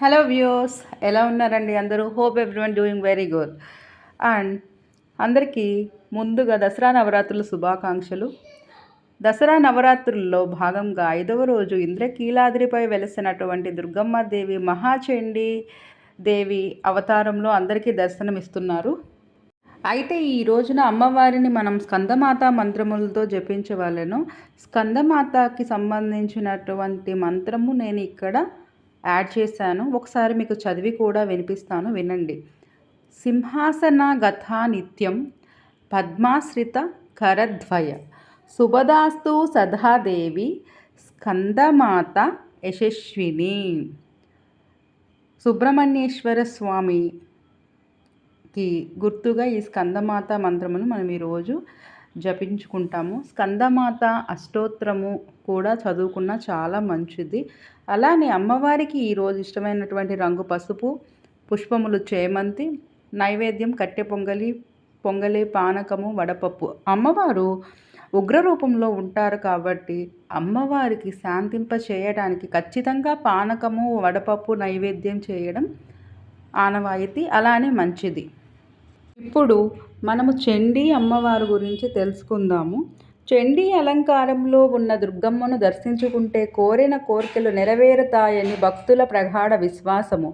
Hello views, ఎలా ఉన్నారండి అందరూ? Hope everyone doing very good. And అందరికీ ముందుగా దసరా నవరాత్రుల శుభాకాంక్షలు. దసరా నవరాత్రుల్లో భాగంగా 5వ రోజు ఇంద్రకీలాద్రిపై వెలసినటువంటి దుర్గమ్మ దేవి మహాచండీ దేవి అవతారంలో అందరికీ దర్శనమిస్తున్నారు. అయితే ఈ రోజున అమ్మవారిని మనం స్కందమాత మంత్రములతో జపించవలెను. స్కందమాతకి సంబంధించినటువంటి మంత్రము నేను ఇక్కడ యాడ్ చేశాను. ఒకసారి మీకు చదివి కూడా వినిపిస్తాను, వినండి. సింహాసన గథా నిత్యం పద్మాశ్రిత కరద్వయ శుభదాస్తు సదాదేవి స్కందమాత యశస్విని. సుబ్రహ్మణ్యేశ్వర స్వామికి గుర్తుగా ఈ స్కందమాత మంత్రమును మనం ఈరోజు జపించుకుంటాము. స్కందమాత అష్టోత్తరము కూడా చదువుకున్న చాలా మంచిది. అలానే అమ్మవారికి ఈరోజు ఇష్టమైనటువంటి రంగు పసుపు, పుష్పములు చేమంతి, నైవేద్యం కట్టె పొంగలి, పానకము, వడపప్పు. అమ్మవారు ఉగ్ర రూపంలో ఉంటారు కాబట్టి అమ్మవారికి శాంతింప చేయడానికి ఖచ్చితంగా పానకము, వడపప్పు నైవేద్యం చేయడం ఆనవాయితీ, అలానే మంచిది. ఇప్పుడు మనము చండీ అమ్మవారి గురించి తెలుసుకుందాము. చండీ అలంకారంలో ఉన్న దుర్గమ్మను దర్శించుకుంటే కోరిన కోరికలు నెరవేరుతాయని భక్తుల ప్రగాఢ విశ్వాసము.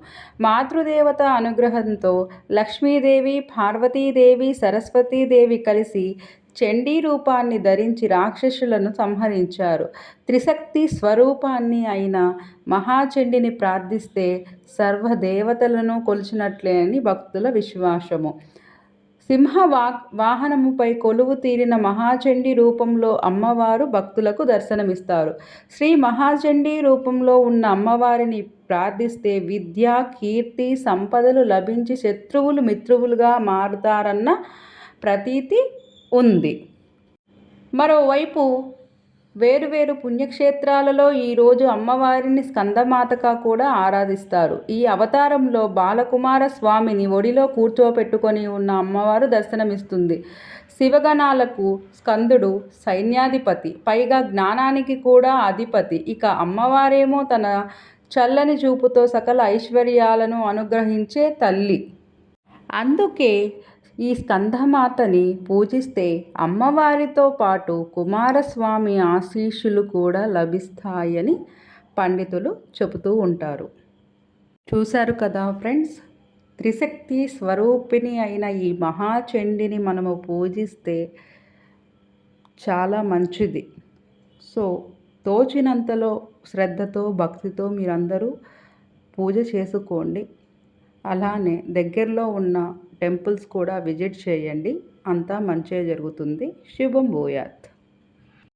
మాతృదేవత అనుగ్రహంతో లక్ష్మీదేవి, పార్వతీదేవి, సరస్వతీదేవి కలిసి చండీ రూపాన్ని ధరించి రాక్షసులను సంహరించారు. త్రిశక్తి స్వరూపాన్ని అయిన మహాచండిని ప్రార్థిస్తే సర్వదేవతలను కొలిచినట్లే అని భక్తుల విశ్వాసము. సింహ వాహనముపై కొలువు తీరిన మహాచండీ రూపంలో అమ్మవారు భక్తులకు దర్శనమిస్తారు. శ్రీ మహాచండీ రూపంలో ఉన్న అమ్మవారిని ప్రార్థిస్తే విద్య, కీర్తి, సంపదలు లభించి శత్రువులు మిత్రువులుగా మారుతారన్న ప్రతీతి ఉంది. మరోవైపు వేరువేరు పుణ్యక్షేత్రాలలో ఈరోజు అమ్మవారిని స్కందమాతగా కూడా ఆరాధిస్తారు. ఈ అవతారంలో బాలకుమార స్వామిని ఒడిలో కూర్చోపెట్టుకొని ఉన్న అమ్మవారు దర్శనమిస్తుంది. శివగణాలకు స్కందుడు సైన్యాధిపతి, పైగా జ్ఞానానికి కూడా అధిపతి. ఇక అమ్మవారేమో తన చల్లని చూపుతో సకల ఐశ్వర్యాలను అనుగ్రహించే తల్లి. అందుకే ఈ స్కందమాతని పూజిస్తే అమ్మవారితో పాటు కుమారస్వామి ఆశీస్సులు కూడా లభిస్తాయని పండితులు చెబుతూ ఉంటారు. చూశారు కదా ఫ్రెండ్స్, త్రిశక్తి స్వరూపిణి అయిన ఈ మహాచండిని మనము పూజిస్తే చాలా మంచిది. సో తోచినంతలో శ్రద్ధతో, భక్తితో మీరందరూ పూజ చేసుకోండి. అలానే దగ్గరలో ఉన్న టెంపుల్స్ కూడా విజిట్ చేయండి. అంతా మంచిగా జరుగుతుంది. శుభం భూయాత్.